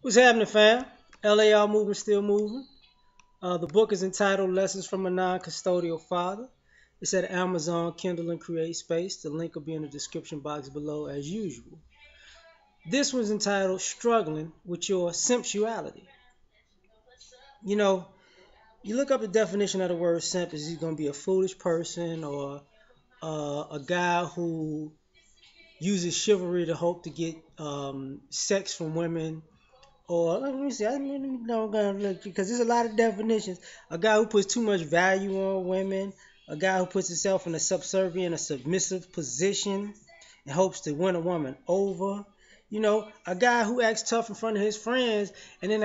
What's happening, fam? L.A.R. movement still moving. The book is entitled Lessons from a Non-Custodial Father. It's at Amazon, Kindle, and Create Space. The link will be in the description box below as usual. This one's entitled Struggling with Your Simpuality. You know, you look up the definition of the word simp, is he going to be a foolish person or a guy who uses chivalry to hope to get sex from women. Or let me see, let me know look because there's a lot of definitions. A guy who puts too much value on women, a guy who puts himself in a subservient, a submissive position, and hopes to win a woman over. A guy who acts tough in front of his friends and then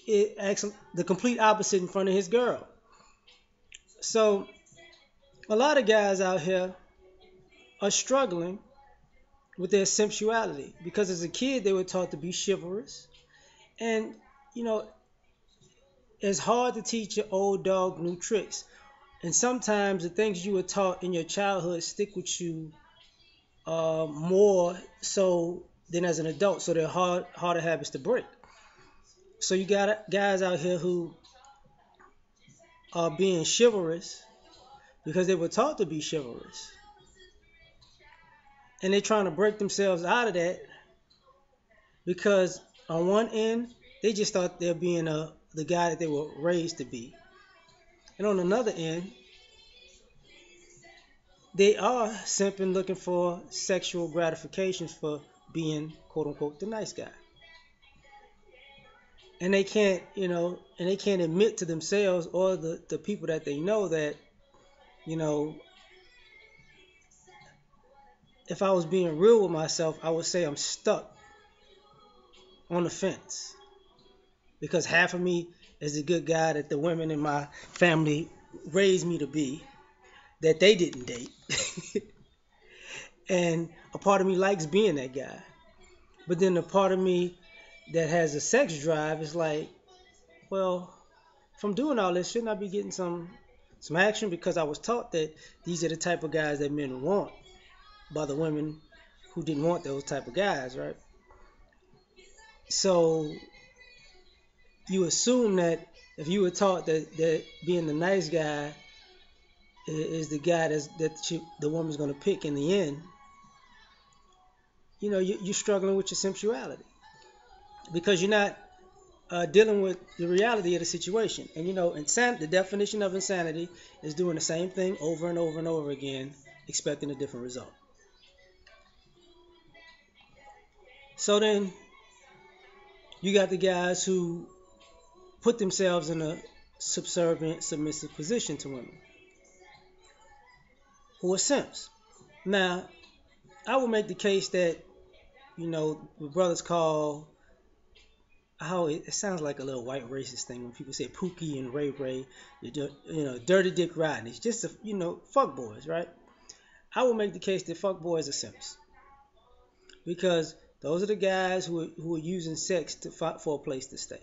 it acts the complete opposite in front of his girl. So a lot of guys out here are struggling with their sensuality because as a kid they were taught to be chivalrous, and you know it's hard to teach your old dog new tricks. And sometimes the things you were taught in your childhood stick with you more so than as an adult. So they're harder habits to break. So you got guys out here who are being chivalrous because they were taught to be chivalrous. And they're trying to break themselves out of that because on one end, they just thought they're being the guy that they were raised to be. And on another end, they are simply looking for sexual gratifications for being quote unquote the nice guy. And they can't admit to themselves or the people that they know that, you know, if I was being real with myself, I would say I'm stuck on the fence. Because half of me is the good guy that the women in my family raised me to be, that they didn't date. And a part of me likes being that guy. But then the part of me that has a sex drive is like, well, if I'm doing all this, shouldn't I be getting some action? Because I was taught that these are the type of guys that men want by the women who didn't want those type of guys, right? So you assume that if you were taught that being the nice guy is the guy the woman's going to pick in the end, you're struggling with your sensuality because you're not dealing with the reality of the situation. And the definition of insanity is doing the same thing over and over and over again, expecting a different result. So then you got the guys who put themselves in a subservient, submissive position to women, who are simps. Now, I will make the case that, what brothers call, how it sounds like a little white racist thing when people say Pookie and Ray Ray, dirty dick riding. It's just fuck boys, right? I will make the case that fuck boys are simps because those are the guys who are using sex for a place to stay.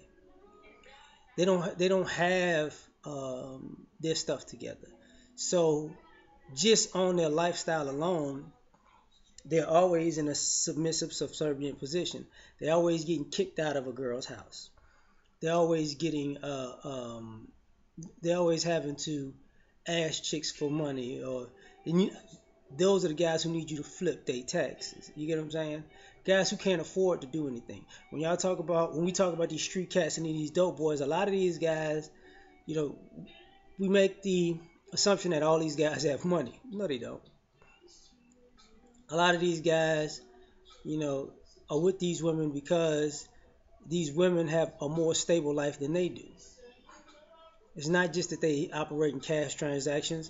They don't have their stuff together. So just on their lifestyle alone, they're always in a submissive, subservient position. They're always getting kicked out of a girl's house. They're always getting they're always having to ask chicks for money, and you, those are the guys who need you to flip their taxes. You get what I'm saying? Guys who can't afford to do anything. When we talk about these street cats and these dope boys, a lot of these guys, you know, we make the assumption that all these guys have money. No, they don't. A lot of these guys, you know, are with these women because these women have a more stable life than they do. It's not just that they operate in cash transactions.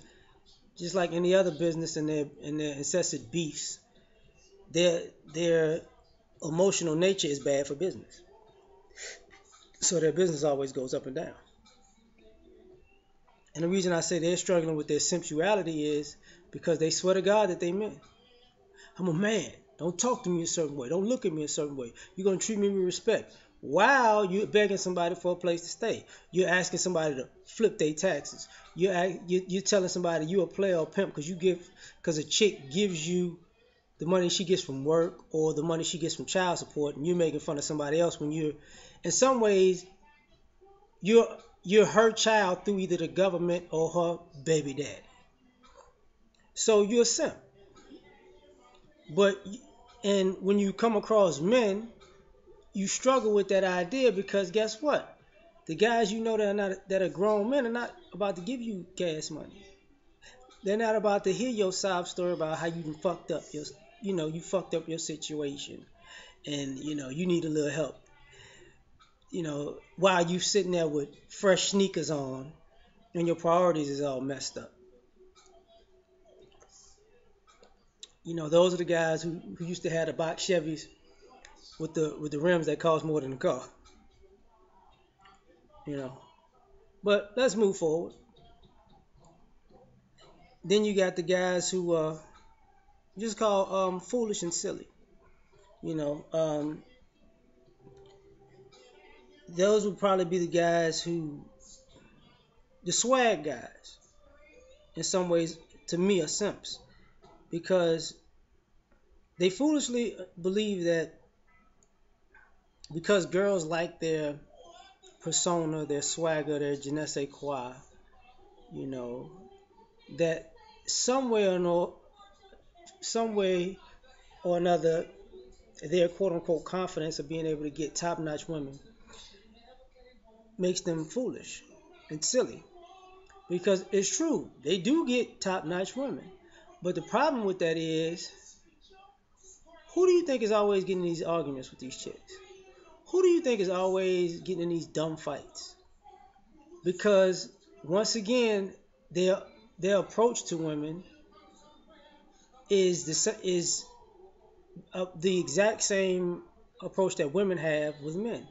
Just like any other business in their incessant beefs, their emotional nature is bad for business. So their business always goes up and down. And the reason I say they're struggling with their sensuality is because they swear to God that they men. I'm a man. Don't talk to me a certain way. Don't look at me a certain way. You're going to treat me with respect. While you're begging somebody for a place to stay. You're asking somebody to flip their taxes. You're telling somebody you're a player or pimp because a chick gives you the money she gets from work or the money she gets from child support, and you're making fun of somebody else when you're, in some ways, you're you're her child through either the government or her baby dad. So you're a simp. But and when you come across men, you struggle with that idea because guess what? The guys you know that are grown men are not about to give you gas money. They're not about to hear your sob story about how you fucked up you fucked up your situation, and you need a little help. While you sitting there with fresh sneakers on and your priorities is all messed up. Those are the guys who used to have the box Chevys with the rims that cost more than the car. You know. But let's move forward. Then you got the guys who just call foolish and silly. You know, those would probably be the guys the swag guys, in some ways, to me, are simps because they foolishly believe that because girls like their persona, their swagger, their je ne sais quoi, you know, that some way or another, their quote unquote confidence of being able to get top notch women makes them foolish and silly. Because it's true, they do get top notch women. But the problem with that is, who do you think is always getting these arguments with these chicks? Who do you think is always getting in these dumb fights? Because once again, their approach to women is the exact same approach that women have with men.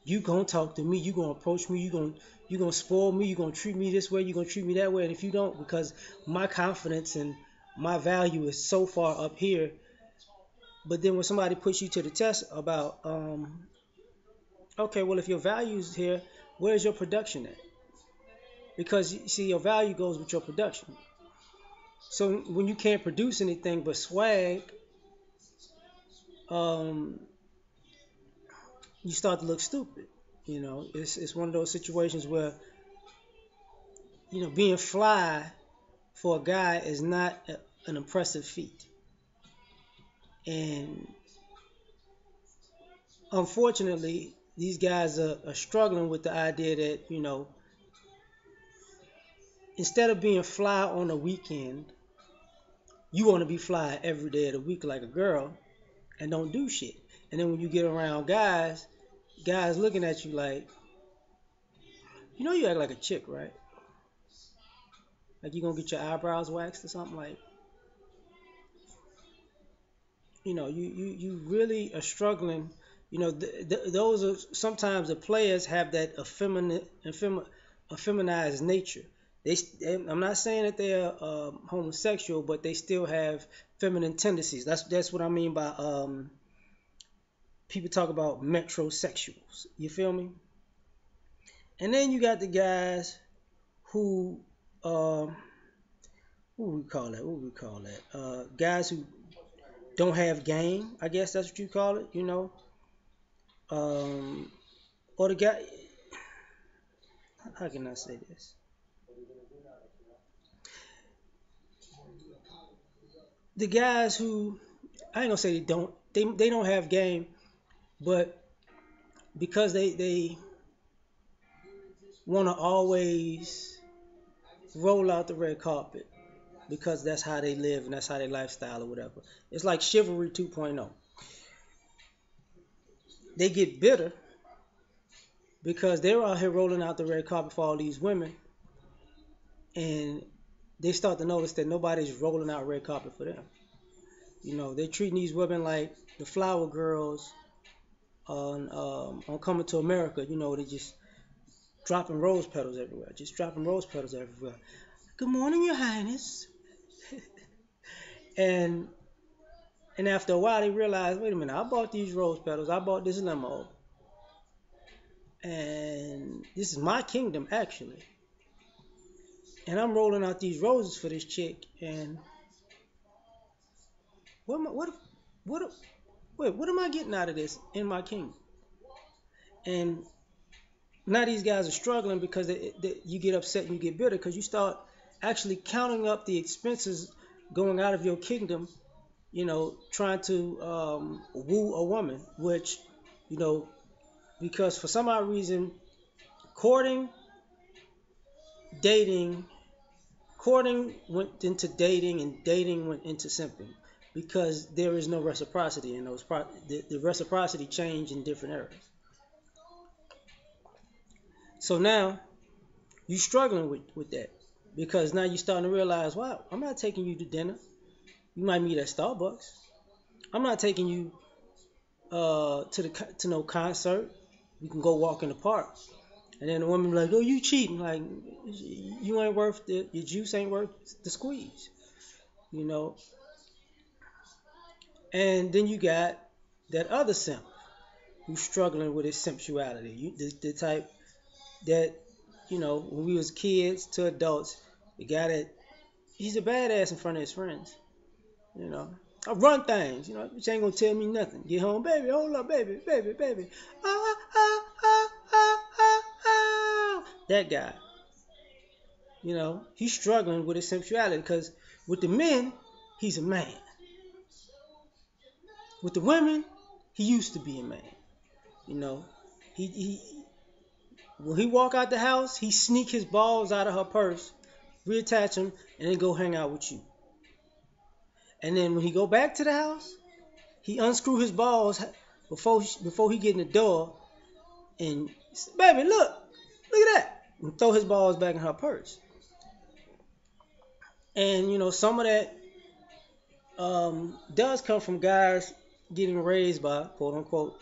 You gonna talk to me, you gonna approach me, you gonna spoil me, you gonna treat me this way, you gonna treat me that way, and if you don't, because my confidence and my value is so far up here. But then when somebody puts you to the test about, okay, well, if your value is here, where's your production at? Because you see, your value goes with your production. So when you can't produce anything but swag, um, you start to look stupid. It's one of those situations where being fly for a guy is not an impressive feat, and unfortunately, these guys are struggling with the idea that instead of being fly on the weekend, you want to be fly every day of the week like a girl and don't do shit. And then when you get around guys looking at you like, you act like a chick, right? Like you gonna get your eyebrows waxed or something like, you really are struggling. Those are sometimes the players have that effeminized nature. I'm not saying that they're homosexual, but they still have feminine tendencies. That's what I mean by people talk about metrosexuals. You feel me? And then you got the guys who what would we call that? What would we call that? Guys who don't have game. I guess that's what you call it. Um, or the guy. How can I say this? The guys who I ain't gonna say they don't have game, but because they want to always roll out the red carpet because that's how they live and that's how they lifestyle or whatever. It's like chivalry 2.0. They get bitter because they're out here rolling out the red carpet for all these women, and they start to notice that nobody's rolling out red carpet for them. They're treating these women like the flower girls on Coming to America. They just dropping rose petals everywhere, just dropping rose petals everywhere. Good morning, Your Highness. And after a while, they realize, wait a minute, I bought these rose petals, I bought this limo, and this is my kingdom actually. And I'm rolling out these roses for this chick, and What am I, what wait, what am I getting out of this in my kingdom? And now these guys are struggling because you get upset and you get bitter because you start actually counting up the expenses going out of your kingdom, trying to woo a woman, which, because for some odd reason, courting, dating, courting went into dating and dating went into simping because there is no reciprocity in those. The reciprocity changed in different areas. So now you struggling with that because now you're starting to realize, wow, I'm not taking you to dinner. You might meet at Starbucks. I'm not taking you to no concert. We can go walk in the park. And then the woman be like, oh, you cheating. Like, you ain't worth your juice ain't worth the squeeze. You know. And then you got that other simp who's struggling with his sensuality. The type that, when we was kids to adults, the guy that he's a badass in front of his friends. I run things, which ain't gonna tell me nothing. Get home, baby, hold up, baby, baby, baby. Ah, ah, ah, ah, ah, ah. That guy, he's struggling with his sensuality because with the men, he's a man. With the women, he used to be a man. He when he walk out the house, he sneak his balls out of her purse, reattach them, and then go hang out with you. And then when he go back to the house, he unscrew his balls before he get in the door, and baby, look at that, and throw his balls back in her purse. And some of that does come from guys getting raised by quote unquote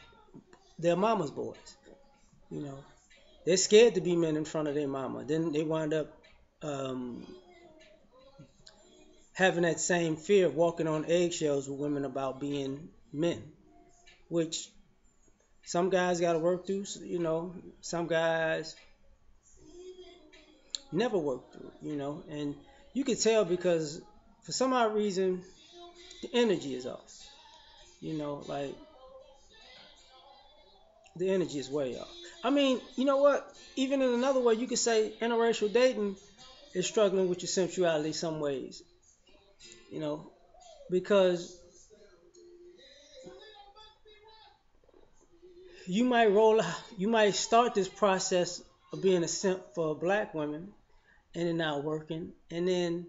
their mama's boys. They're scared to be men in front of their mama. Then they wind up having that same fear of walking on eggshells with women about being men, which some guys got to work through. Some guys never work through. And you can tell because for some odd reason the energy is off. Like the energy is way off. I mean, you know what? Even in another way, you could say interracial dating is struggling with your sensuality some ways. Because you might start this process of being a simp for black women and it not working, and then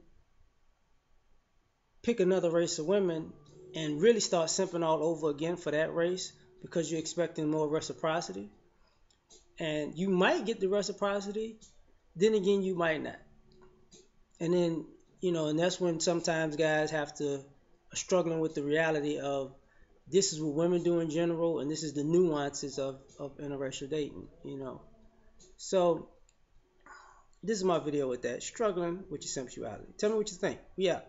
pick another race of women and really start simping all over again for that race because you're expecting more reciprocity. And you might get the reciprocity, then again you might not. And then, and that's when sometimes guys have to struggling with the reality of this is what women do in general, and this is the nuances of interracial dating. So this is my video with that. Struggling with your sensuality. Tell me what you think. We out.